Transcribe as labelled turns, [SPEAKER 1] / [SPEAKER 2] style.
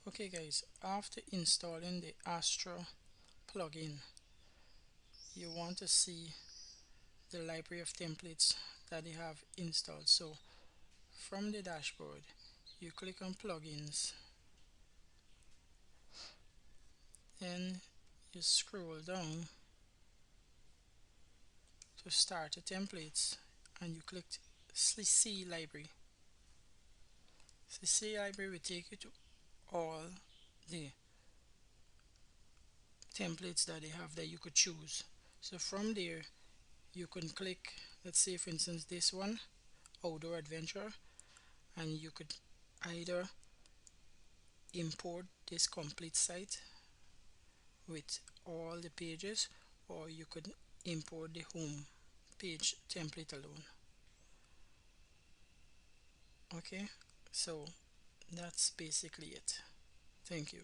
[SPEAKER 1] Okay guys, after installing the Astra plugin, you want to see the library of templates that you have installed. So from the dashboard, you click on plugins, then you scroll down to start the templates and you click C library. The C library will take you to all the templates that they have that you could choose. So from there you can click, let's say for instance this one, outdoor adventure, and you could either import this complete site with all the pages, or you could import the home page template alone. Okay, so that's basically it. Thank you.